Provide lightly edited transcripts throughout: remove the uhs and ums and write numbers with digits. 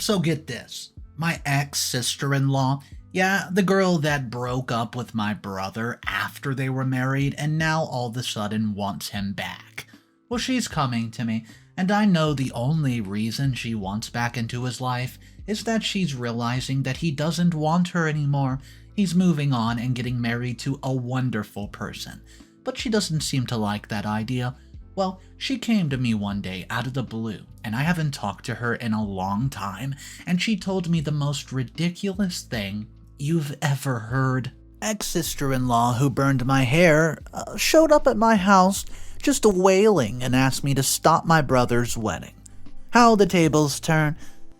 So get this. My ex-sister-in-law, yeah, the girl that broke up with my brother after they were married and now all of a sudden wants him back. Well, she's coming to me, and I know the only reason she wants back into his life is that she's realizing that he doesn't want her anymore. He's moving on and getting married to a wonderful person. But she doesn't seem to like that idea. Well, she came to me one day out of the blue, and I haven't talked to her in a long time, and she told me the most ridiculous thing you've ever heard. Ex-sister-in-law who burned my hair showed up at my house just wailing and asked me to stop my brother's wedding. How the tables turn.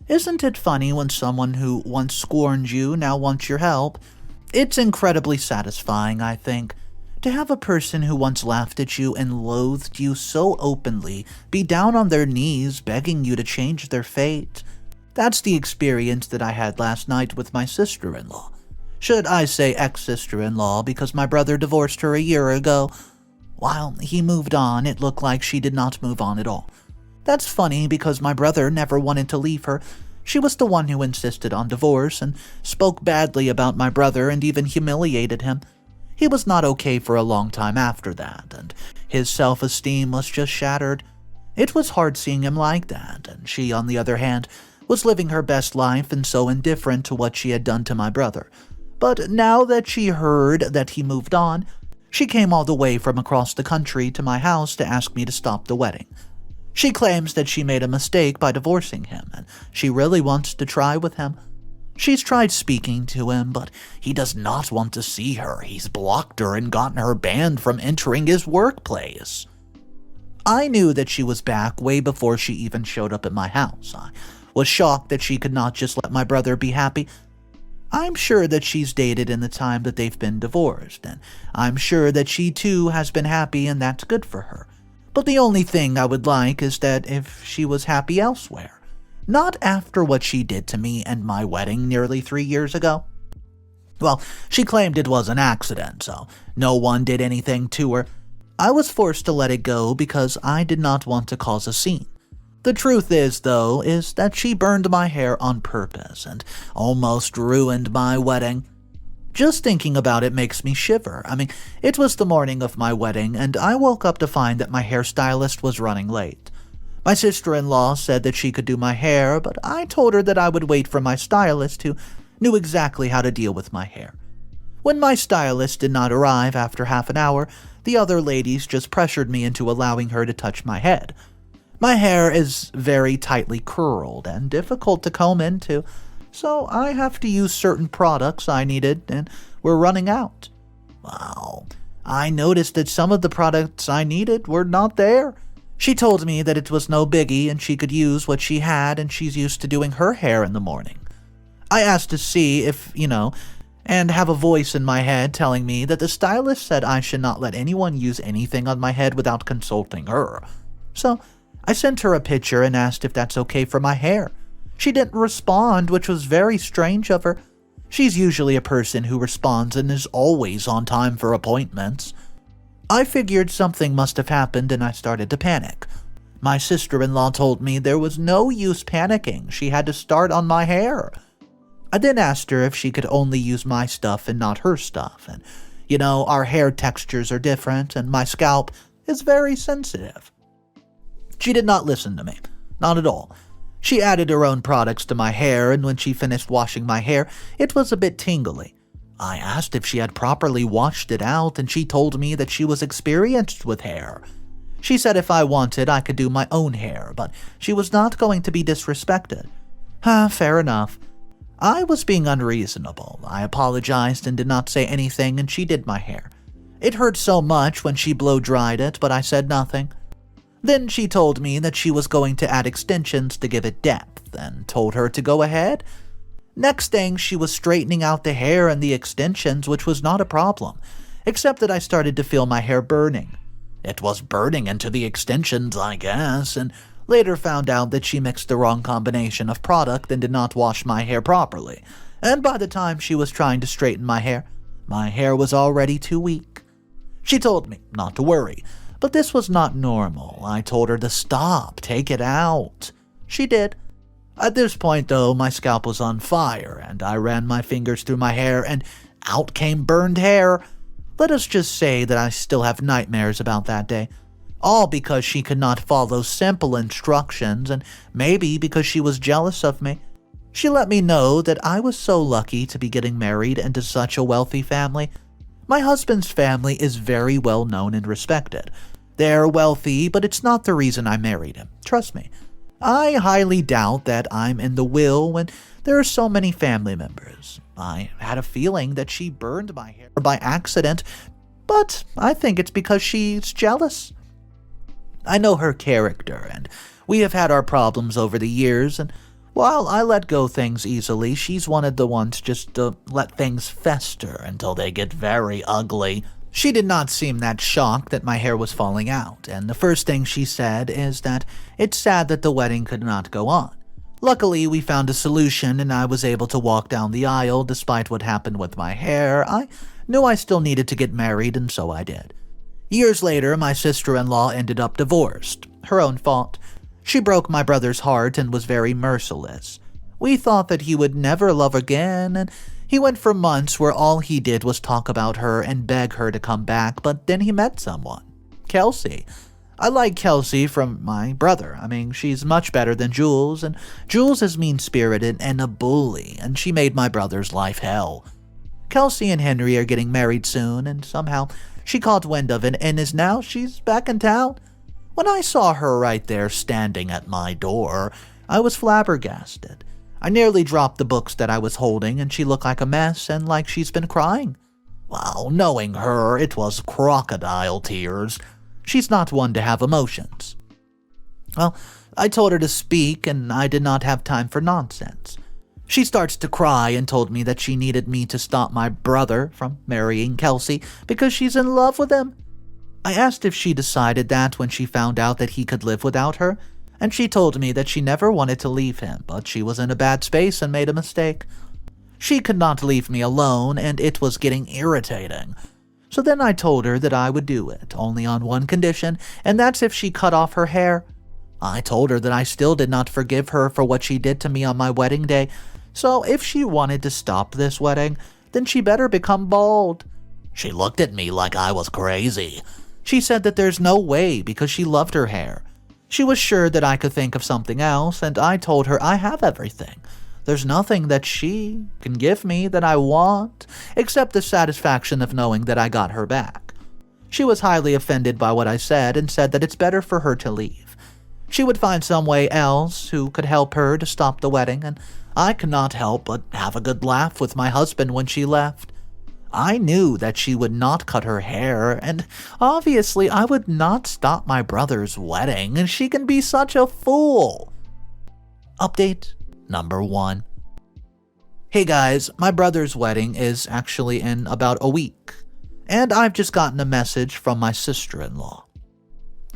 Isn't it funny when someone who once scorned you now wants your help? It's incredibly satisfying, I think. To have a person who once laughed at you and loathed you so openly be down on their knees begging you to change their fate. That's the experience that I had last night with my sister-in-law. Should I say ex-sister-in-law because my brother divorced her a year ago? While he moved on, it looked like she did not move on at all. That's funny because my brother never wanted to leave her. She was the one who insisted on divorce and spoke badly about my brother and even humiliated him. He was not okay for a long time after that, and his self-esteem was just shattered. It was hard seeing him like that, and she, on the other hand, was living her best life and so indifferent to what she had done to my brother. But now that she heard that he moved on, she came all the way from across the country to my house to ask me to stop the wedding. She claims that she made a mistake by divorcing him, and she really wants to try with him. She's tried speaking to him, but he does not want to see her. He's blocked her and gotten her banned from entering his workplace. I knew that she was back way before she even showed up at my house. I was shocked that she could not just let my brother be happy. I'm sure that she's dated in the time that they've been divorced, and I'm sure that she too has been happy and that's good for her. But the only thing I would like is that if she was happy elsewhere. Not after what she did to me and my wedding nearly 3 years ago. Well, she claimed it was an accident, so no one did anything to her. I was forced to let it go because I did not want to cause a scene. The truth is, though, is that she burned my hair on purpose and almost ruined my wedding. Just thinking about it makes me shiver. It was the morning of my wedding, and I woke up to find that my hairstylist was running late. My sister-in-law said that she could do my hair, but I told her that I would wait for my stylist who knew exactly how to deal with my hair. When my stylist did not arrive after half an hour, the other ladies just pressured me into allowing her to touch my head. My hair is very tightly curled and difficult to comb into, so I have to use certain products I needed and were running out. Wow, I noticed that some of the products I needed were not there. She told me that it was no biggie and she could use what she had and she's used to doing her hair in the morning. I asked to see if, and have a voice in my head telling me that the stylist said I should not let anyone use anything on my head without consulting her. So I sent her a picture and asked if that's okay for my hair. She didn't respond, which was very strange of her. She's usually a person who responds and is always on time for appointments. I figured something must have happened and I started to panic. My sister-in-law told me there was no use panicking. She had to start on my hair. I then asked her if she could only use my stuff and not her stuff. And, our hair textures are different and my scalp is very sensitive. She did not listen to me. Not at all. She added her own products to my hair, and when she finished washing my hair, it was a bit tingly. I asked if she had properly washed it out, and she told me that she was experienced with hair. She said if I wanted, I could do my own hair, but she was not going to be disrespected. Fair enough. I was being unreasonable. I apologized and did not say anything, and she did my hair. It hurt so much when she blow-dried it, but I said nothing. Then she told me that she was going to add extensions to give it depth, and told her to go ahead. Next thing, she was straightening out the hair and the extensions, which was not a problem, except that I started to feel my hair burning. It was burning into the extensions, I guess, and later found out that she mixed the wrong combination of product and did not wash my hair properly, and by the time she was trying to straighten my hair was already too weak. She told me not to worry, but this was not normal. I told her to stop, take it out. She did. At this point, though, my scalp was on fire, and I ran my fingers through my hair, and out came burned hair. Let us just say that I still have nightmares about that day. All because she could not follow simple instructions, and maybe because she was jealous of me. She let me know that I was so lucky to be getting married into such a wealthy family. My husband's family is very well known and respected. They're wealthy, but it's not the reason I married him. Trust me. I highly doubt that I'm in the will when there are so many family members. I had a feeling that she burned my hair by accident, but I think it's because she's jealous. I know her character, and we have had our problems over the years, and while I let go things easily, she's one of the ones just to let things fester until they get very ugly. She did not seem that shocked that my hair was falling out, and the first thing she said is that it's sad that the wedding could not go on. Luckily, we found a solution and I was able to walk down the aisle despite what happened with my hair. I knew I still needed to get married, and so I did. Years later, my sister-in-law ended up divorced. Her own fault. She broke my brother's heart and was very merciless. We thought that he would never love again, and he went for months where all he did was talk about her and beg her to come back, but then he met someone. Kelsie. I like Kelsie from my brother. I mean, she's much better than Jules, and Jules is mean-spirited and a bully, and she made my brother's life hell. Kelsie and Henry are getting married soon, and somehow she caught wind of it and she's back in town. When I saw her right there standing at my door, I was flabbergasted. I nearly dropped the books that I was holding, and she looked like a mess and like she's been crying. Well, knowing her, it was crocodile tears. She's not one to have emotions. Well, I told her to speak, and I did not have time for nonsense. She starts to cry and told me that she needed me to stop my brother from marrying Kelsie because she's in love with him. I asked if she decided that when she found out that he could live without her, and she told me that she never wanted to leave him, but she was in a bad space and made a mistake. She could not leave me alone, and it was getting irritating. So then I told her that I would do it, only on one condition, and that's if she cut off her hair. I told her that I still did not forgive her for what she did to me on my wedding day, so if she wanted to stop this wedding, then she better become bald. She looked at me like I was crazy. She said that there's no way because she loved her hair. She was sure that I could think of something else, and I told her I have everything. There's nothing that she can give me that I want, except the satisfaction of knowing that I got her back. She was highly offended by what I said and said that it's better for her to leave. She would find some way else who could help her to stop the wedding, and I could not help but have a good laugh with my husband when she left. I knew that she would not cut her hair, and obviously I would not stop my brother's wedding, and she can be such a fool. Update number 1. Hey guys, my brother's wedding is actually in about a week, and I've just gotten a message from my sister-in-law.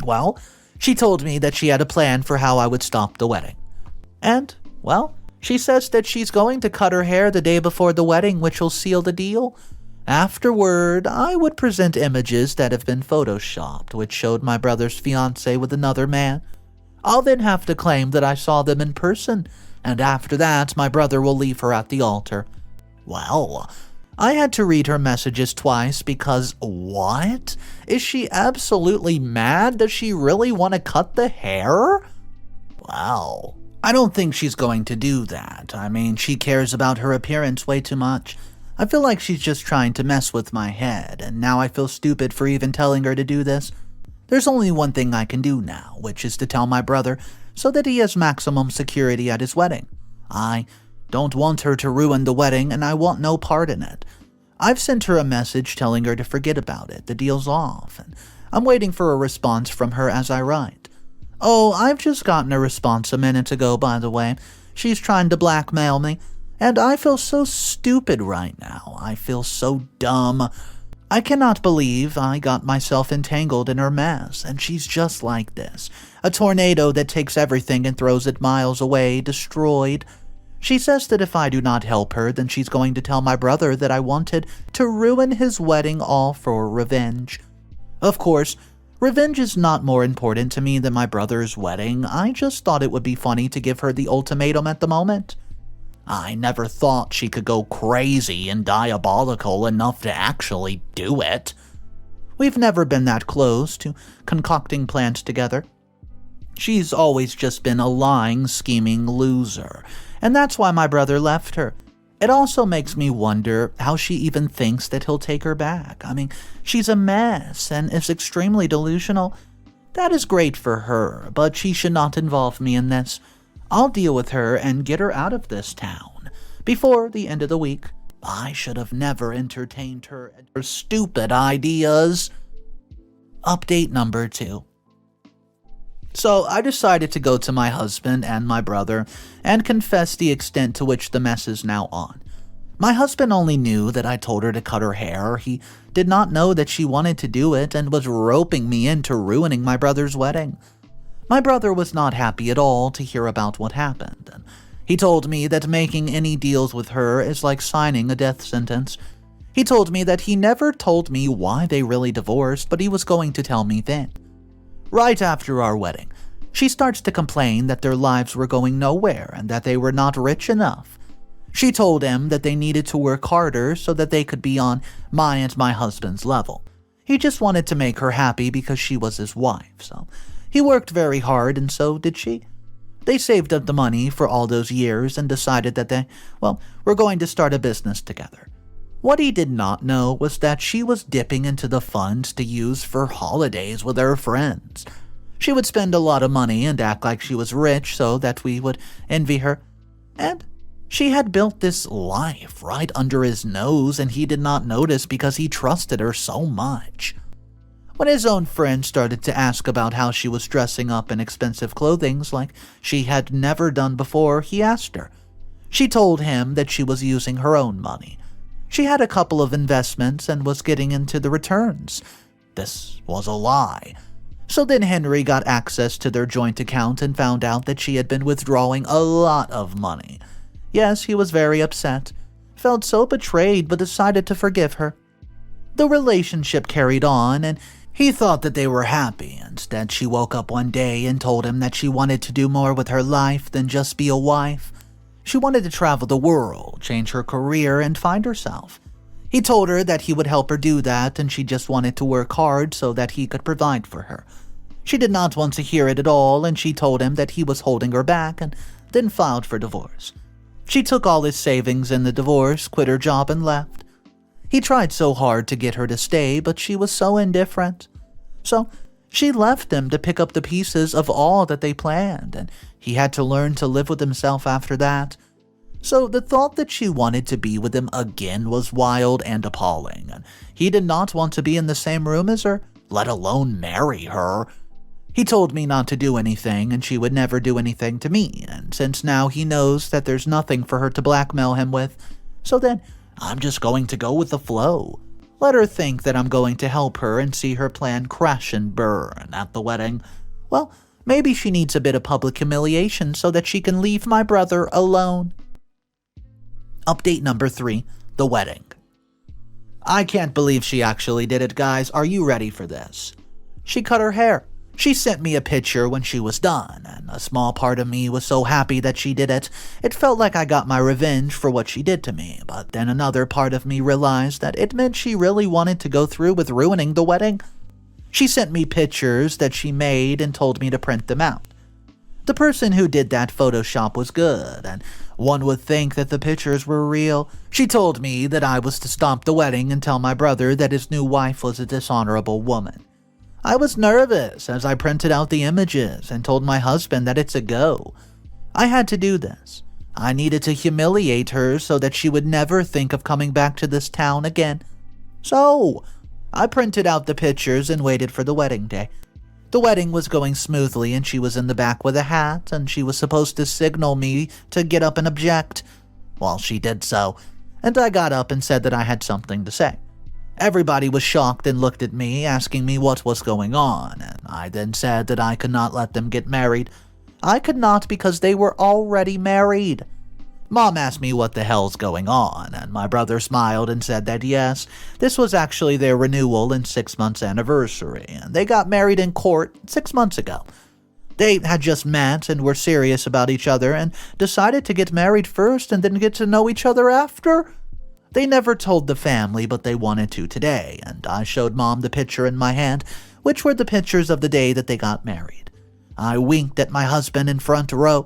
Well, she told me that she had a plan for how I would stop the wedding. And, well, she says that she's going to cut her hair the day before the wedding, which will seal the deal. Afterward, I would present images that have been photoshopped, which showed my brother's fiancé with another man. I'll then have to claim that I saw them in person, and after that, my brother will leave her at the altar. Well, I had to read her messages twice because, what? Is she absolutely mad? Does she really want to cut the hair? Wow. I don't think she's going to do that. I mean, she cares about her appearance way too much. I feel like she's just trying to mess with my head, and now I feel stupid for even telling her to do this. There's only one thing I can do now, which is to tell my brother so that he has maximum security at his wedding. I don't want her to ruin the wedding, and I want no part in it. I've sent her a message telling her to forget about it. The deal's off, and I'm waiting for a response from her as I write. Oh, I've just gotten a response a minute ago, by the way. She's trying to blackmail me, and I feel so stupid right now. I feel so dumb. I cannot believe I got myself entangled in her mess, and she's just like this. A tornado that takes everything and throws it miles away, destroyed. She says that if I do not help her, then she's going to tell my brother that I wanted to ruin his wedding all for revenge. Of course, Revenge is not more important to me than my brother's wedding. I just thought it would be funny to give her the ultimatum at the moment. I never thought she could go crazy and diabolical enough to actually do it. We've never been that close to concocting plans together. She's always just been a lying, scheming loser, and that's why my brother left her. It also makes me wonder how she even thinks that he'll take her back. I mean, she's a mess and is extremely delusional. That is great for her, but she should not involve me in this. I'll deal with her and get her out of this town before the end of the week. I should have never entertained her and her stupid ideas. Update number 2. So I decided to go to my husband and my brother and confess the extent to which the mess is now on. My husband only knew that I told her to cut her hair. He did not know that she wanted to do it and was roping me into ruining my brother's wedding. My brother was not happy at all to hear about what happened, and he told me that making any deals with her is like signing a death sentence. He told me that he never told me why they really divorced, but he was going to tell me then. Right after our wedding, she starts to complain that their lives were going nowhere and that they were not rich enough. She told him that they needed to work harder so that they could be on my and my husband's level. He just wanted to make her happy because she was his wife, so he worked very hard and so did she. They saved up the money for all those years and decided that they were going to start a business together. What he did not know was that she was dipping into the funds to use for holidays with her friends. She would spend a lot of money and act like she was rich so that we would envy her. And she had built this life right under his nose and he did not notice because he trusted her so much. When his own friends started to ask about how she was dressing up in expensive clothing like she had never done before, he asked her. She told him that she was using her own money. She had a couple of investments and was getting into the returns. This was a lie. So then Henry got access to their joint account and found out that she had been withdrawing a lot of money. Yes, he was very upset, felt so betrayed but decided to forgive her. The relationship carried on and he thought that they were happy. Instead, she woke up one day and told him that she wanted to do more with her life than just be a wife. She wanted to travel the world, change her career, and find herself. He told her that he would help her do that, and she just wanted to work hard so that he could provide for her. She did not want to hear it at all, and she told him that he was holding her back and then filed for divorce. She took all his savings in the divorce, quit her job, and left. He tried so hard to get her to stay, but she was so indifferent. So she left him to pick up the pieces of all that they planned, and he had to learn to live with himself after that. So the thought that she wanted to be with him again was wild and appalling, and he did not want to be in the same room as her, let alone marry her. He told me not to do anything, and she would never do anything to me, and since now he knows that there's nothing for her to blackmail him with, so then I'm just going to go with the flow. Let her think that I'm going to help her and see her plan crash and burn at the wedding. Well, maybe she needs a bit of public humiliation so that she can leave my brother alone. Update number 3, the wedding. I can't believe she actually did it, guys. Are you ready for this? She cut her hair. She sent me a picture when she was done, and a small part of me was so happy that she did it. It felt like I got my revenge for what she did to me, but then another part of me realized that it meant she really wanted to go through with ruining the wedding. She sent me pictures that she made and told me to print them out. The person who did that Photoshop was good, and one would think that the pictures were real. She told me that I was to stop the wedding and tell my brother that his new wife was a dishonorable woman. I was nervous as I printed out the images and told my husband that it's a go. I had to do this. I needed to humiliate her so that she would never think of coming back to this town again. So, I printed out the pictures and waited for the wedding day. The wedding was going smoothly and she was in the back with a hat and she was supposed to signal me to get up and object. Well, she did so, and I got up and said that I had something to say. Everybody was shocked and looked at me, asking me what was going on, and I then said that I could not let them get married. I could not because they were already married. Mom asked me what the hell's going on, and my brother smiled and said that yes, this was actually their renewal and 6 months anniversary, and they got married in court 6 months ago. They had just met and were serious about each other and decided to get married first and then get to know each other after. They never told the family, but they wanted to today, and I showed Mom the picture in my hand, which were the pictures of the day that they got married. I winked at my husband in front row,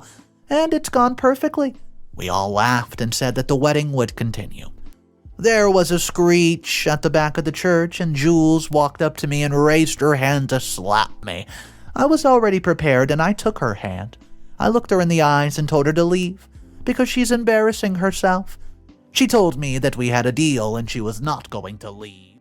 and it's gone perfectly. We all laughed and said that the wedding would continue. There was a screech at the back of the church, and Jules walked up to me and raised her hand to slap me. I was already prepared, and I took her hand. I looked her in the eyes and told her to leave, because she's embarrassing herself. She told me that we had a deal and she was not going to leave.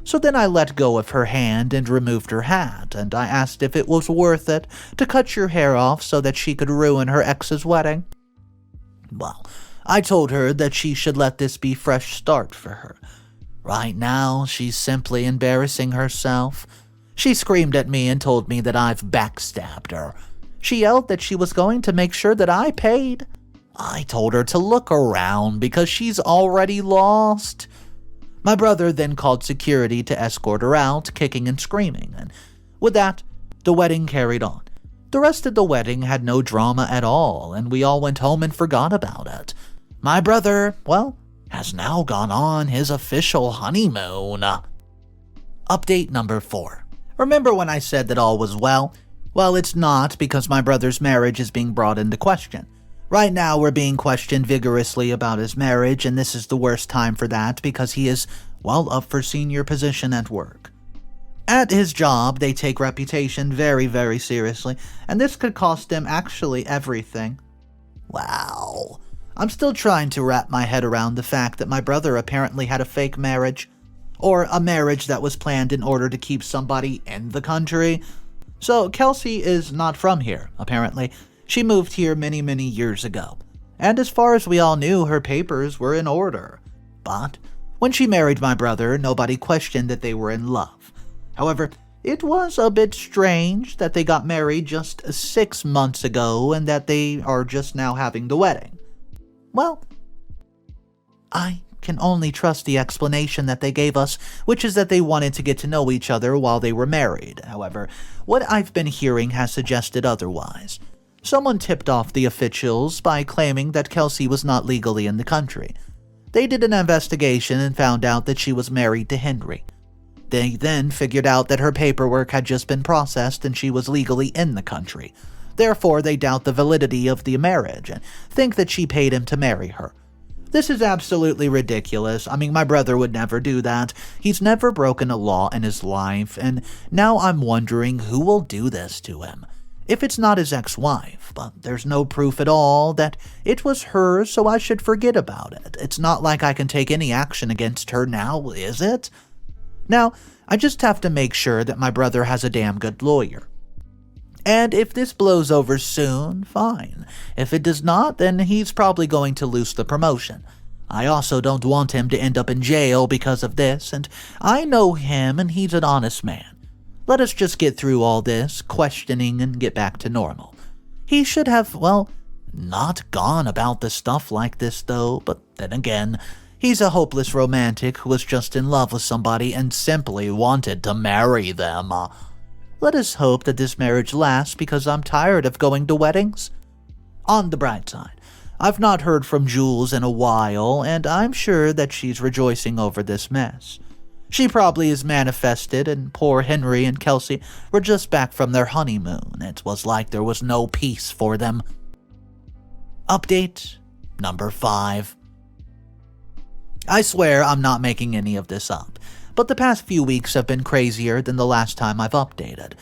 So then I let go of her hand and removed her hat, and I asked if it was worth it to cut your hair off so that she could ruin her ex's wedding. Well, I told her that she should let this be a fresh start for her. Right now, she's simply embarrassing herself. She screamed at me and told me that I've backstabbed her. She yelled that she was going to make sure that I paid. I told her to look around because she's already lost. My brother then called security to escort her out, kicking and screaming, and with that, the wedding carried on. The rest of the wedding had no drama at all, and we all went home and forgot about it. My brother, well, has now gone on his official honeymoon. Update number 4. Remember when I said that all was well? Well, it's not, because my brother's marriage is being brought into question. Right now, we're being questioned vigorously about his marriage, and this is the worst time for that because he is, well, up for senior position at work. At his job, they take reputation very, very seriously, and this could cost him actually everything. Wow. I'm still trying to wrap my head around the fact that my brother apparently had a fake marriage, or a marriage that was planned in order to keep somebody in the country. So Kelsie is not from here, apparently. She moved here many, many years ago, and as far as we all knew, her papers were in order. But when she married my brother, nobody questioned that they were in love. However, it was a bit strange that they got married just 6 months ago and that they are just now having the wedding. Well, I can only trust the explanation that they gave us, which is that they wanted to get to know each other while they were married. However, what I've been hearing has suggested otherwise. Someone tipped off the officials by claiming that Kelsie was not legally in the country. They did an investigation and found out that she was married to Henry. They then figured out that her paperwork had just been processed and she was legally in the country. Therefore, they doubt the validity of the marriage and think that she paid him to marry her. This is absolutely ridiculous. I mean, my brother would never do that. He's never broken a law in his life, and now I'm wondering who will do this to him. If it's not his ex-wife, but there's no proof at all that it was her, so I should forget about it. It's not like I can take any action against her now, is it? Now, I just have to make sure that my brother has a damn good lawyer. And if this blows over soon, fine. If it does not, then he's probably going to lose the promotion. I also don't want him to end up in jail because of this, and I know him and he's an honest man. Let us just get through all this questioning and get back to normal. He should have, well, not gone about the stuff like this though, but then again, he's a hopeless romantic who was just in love with somebody and simply wanted to marry them. Let us hope that this marriage lasts because I'm tired of going to weddings. On the bright side, I've not heard from Jules in a while, and I'm sure that she's rejoicing over this mess. She probably is manifested, and poor Henry and Kelsie were just back from their honeymoon. It was like there was no peace for them. Update number 5. I swear I'm not making any of this up, but the past few weeks have been crazier than the last time I've updated.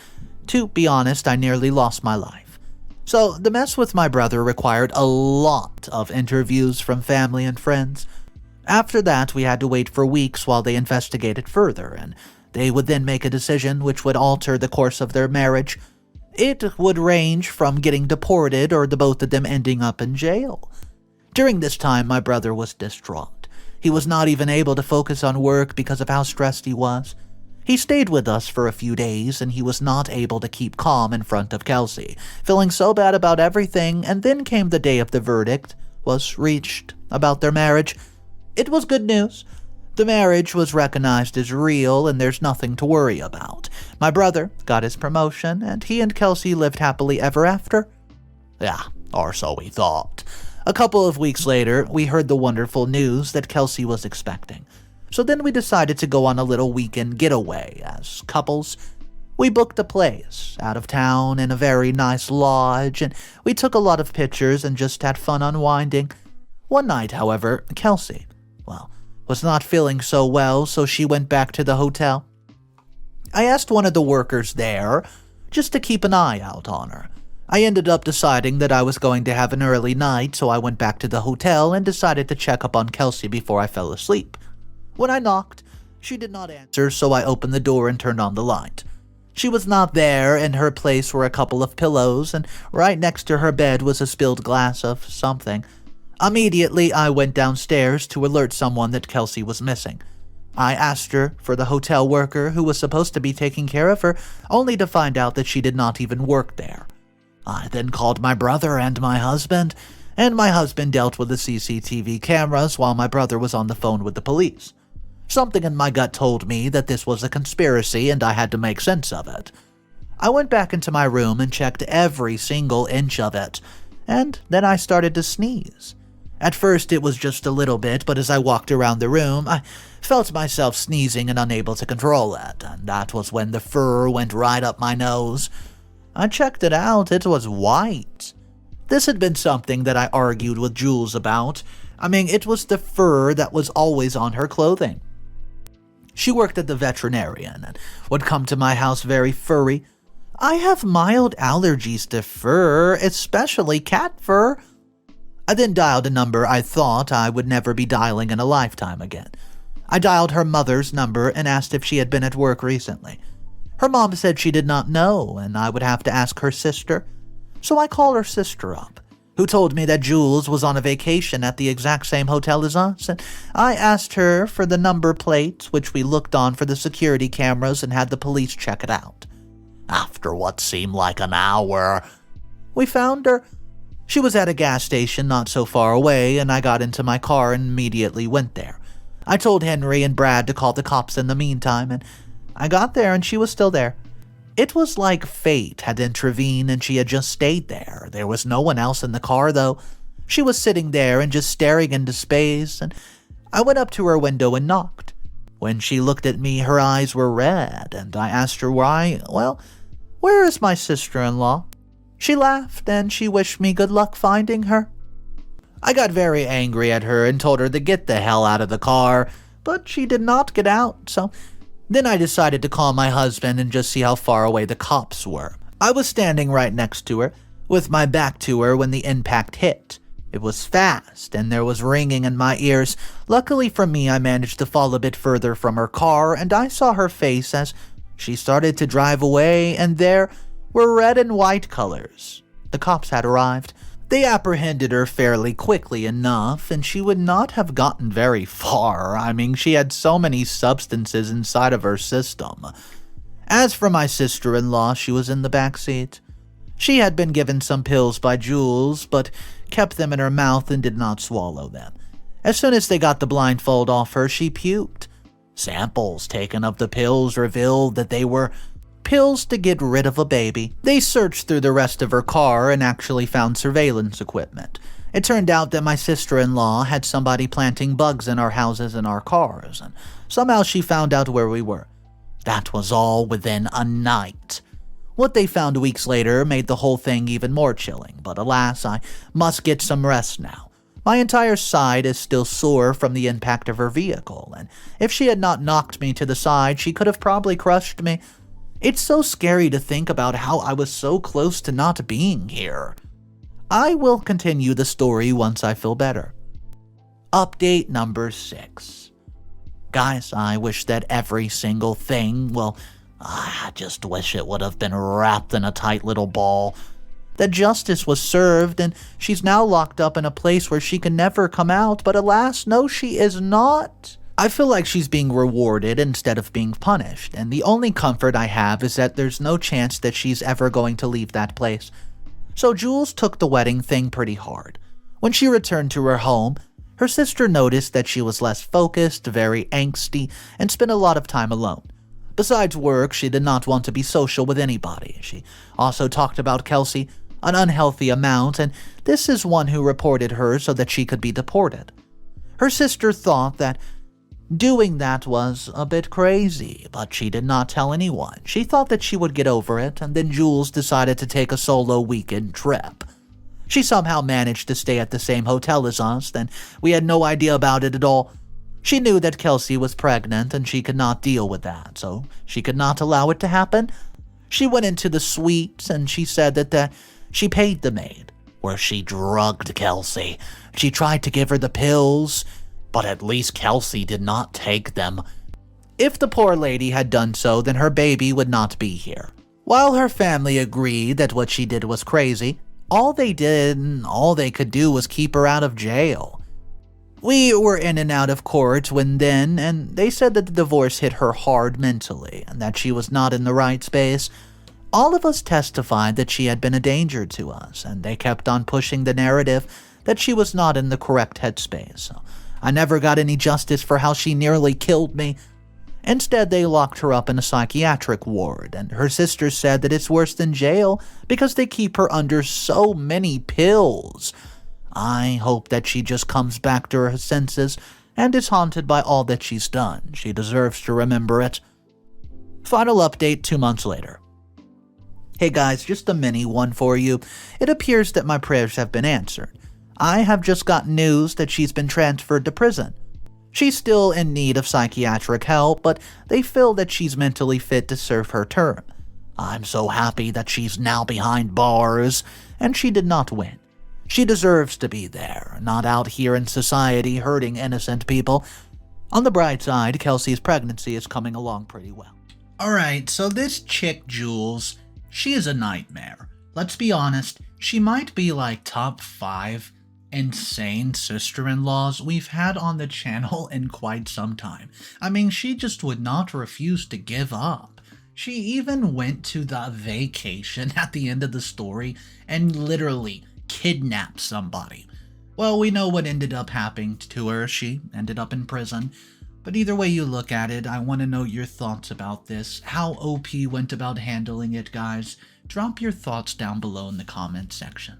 To be honest, I nearly lost my life. So the mess with my brother required a lot of interviews from family and friends. After that, we had to wait for weeks while they investigated further, and they would then make a decision which would alter the course of their marriage. It would range from getting deported or the both of them ending up in jail. During this time, my brother was distraught. He was not even able to focus on work because of how stressed he was. He stayed with us for a few days, and he was not able to keep calm in front of Kelsie, feeling so bad about everything, and then came the day of the verdict. was reached about their marriage. It was good news. The marriage was recognized as real and there's nothing to worry about. My brother got his promotion and he and Kelsie lived happily ever after. Yeah, or so we thought. A couple of weeks later, we heard the wonderful news that Kelsie was expecting. So then we decided to go on a little weekend getaway as couples. We booked a place out of town in a very nice lodge, and we took a lot of pictures and just had fun unwinding. One night, however, Kelsie, was not feeling so well, so she went back to the hotel. I asked one of the workers there just to keep an eye out on her. I ended up deciding that I was going to have an early night, so I went back to the hotel and decided to check up on Kelsie before I fell asleep. When I knocked, she did not answer, so I opened the door and turned on the light. She was not there. In her place were a couple of pillows, and right next to her bed was a spilled glass of something. Immediately, I went downstairs to alert someone that Kelsie was missing. I asked her for the hotel worker who was supposed to be taking care of her, only to find out that she did not even work there. I then called my brother and my husband dealt with the CCTV cameras while my brother was on the phone with the police. Something in my gut told me that this was a conspiracy and I had to make sense of it. I went back into my room and checked every single inch of it, and then I started to sneeze. At first it was just a little bit, but as I walked around the room, I felt myself sneezing and unable to control it, and that was when the fur went right up my nose. I checked it out. It was white. This had been something that I argued with Jules about. It was the fur that was always on her clothing. She worked at the veterinarian and would come to my house very furry. I have mild allergies to fur, especially cat fur. I then dialed a number I thought I would never be dialing in a lifetime again. I dialed her mother's number and asked if she had been at work recently. Her mom said she did not know, and I would have to ask her sister. So I called her sister up, who told me that Jules was on a vacation at the exact same hotel as us, and I asked her for the number plate, which we looked on for the security cameras and had the police check it out. After what seemed like an hour, we found her. She was at a gas station not so far away, and I got into my car and immediately went there. I told Henry and Brad to call the cops in the meantime, and I got there and she was still there. It was like fate had intervened and she had just stayed there. There was no one else in the car, though. She was sitting there and just staring into space, and I went up to her window and knocked. When she looked at me, her eyes were red, and I asked her why. Where is my sister-in-law? She laughed, and she wished me good luck finding her. I got very angry at her and told her to get the hell out of the car, but she did not get out, so then I decided to call my husband and just see how far away the cops were. I was standing right next to her, with my back to her when the impact hit. It was fast, and there was ringing in my ears. Luckily for me, I managed to fall a bit further from her car, and I saw her face as she started to drive away, and there were red and white colors. The cops had arrived. They apprehended her fairly quickly enough, and she would not have gotten very far. She had so many substances inside of her system. As for my sister-in-law, she was in the back seat. She had been given some pills by Jules, but kept them in her mouth and did not swallow them. As soon as they got the blindfold off her, she puked. Samples taken of the pills revealed that they were pills to get rid of a baby. They searched through the rest of her car and actually found surveillance equipment. It turned out that my sister-in-law had somebody planting bugs in our houses and our cars, and somehow she found out where we were. That was all within a night. What they found weeks later made the whole thing even more chilling, but alas, I must get some rest now. My entire side is still sore from the impact of her vehicle, and if she had not knocked me to the side, she could have probably crushed me. It's so scary to think about how I was so close to not being here. I will continue the story once I feel better. Update number 6. Guys, I wish that every single thing, I just wish it would have been wrapped in a tight little ball. That justice was served, and she's now locked up in a place where she can never come out, but alas, no, she is not. I feel like she's being rewarded instead of being punished, and the only comfort I have is that there's no chance that she's ever going to leave that place. So Jules took the wedding thing pretty hard. When she returned to her home, her sister noticed that she was less focused, very angsty, and spent a lot of time alone. Besides work, she did not want to be social with anybody. She also talked about Kelsie an unhealthy amount, and this is one who reported her so that she could be deported. Her sister thought that doing that was a bit crazy, but she did not tell anyone. She thought that she would get over it, and then Jules decided to take a solo weekend trip. She somehow managed to stay at the same hotel as us, and we had no idea about it at all. She knew that Kelsie was pregnant, and she could not deal with that, so she could not allow it to happen. She went into the suite, and she said that she paid the maid, where she drugged Kelsie. She tried to give her the pills, but at least Kelsie did not take them. If the poor lady had done so, then her baby would not be here. While her family agreed that what she did was crazy, all they could do was keep her out of jail. We were in and out of court and they said that the divorce hit her hard mentally and that she was not in the right space. All of us testified that she had been a danger to us, and they kept on pushing the narrative that she was not in the correct headspace. So I never got any justice for how she nearly killed me. Instead, they locked her up in a psychiatric ward, and her sister said that it's worse than jail because they keep her under so many pills. I hope that she just comes back to her senses and is haunted by all that she's done. She deserves to remember it. Final update 2 months later. Hey guys, just a mini one for you. It appears that my prayers have been answered. I have just got news that she's been transferred to prison. She's still in need of psychiatric help, but they feel that she's mentally fit to serve her term. I'm so happy that she's now behind bars, and she did not win. She deserves to be there, not out here in society hurting innocent people. On the bright side, Kelsie's pregnancy is coming along pretty well. Alright, so this chick Jules, she is a nightmare. Let's be honest, she might be like top 5 insane sister-in-laws we've had on the channel in quite some time. I mean, she just would not refuse to give up. She even went to the vacation at the end of the story and literally kidnapped somebody. Well, we know what ended up happening to her. She ended up in prison. But either way you look at it, I want to know your thoughts about this. How OP went about handling it, guys. Drop your thoughts down below in the comment section.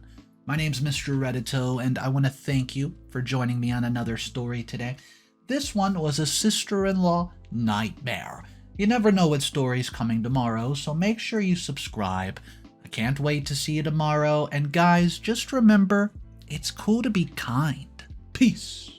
My name's Mr. Reddito, and I want to thank you for joining me on another story today. This one was a sister-in-law nightmare. You never know what story's coming tomorrow, so make sure you subscribe. I can't wait to see you tomorrow, and guys, just remember, it's cool to be kind. Peace.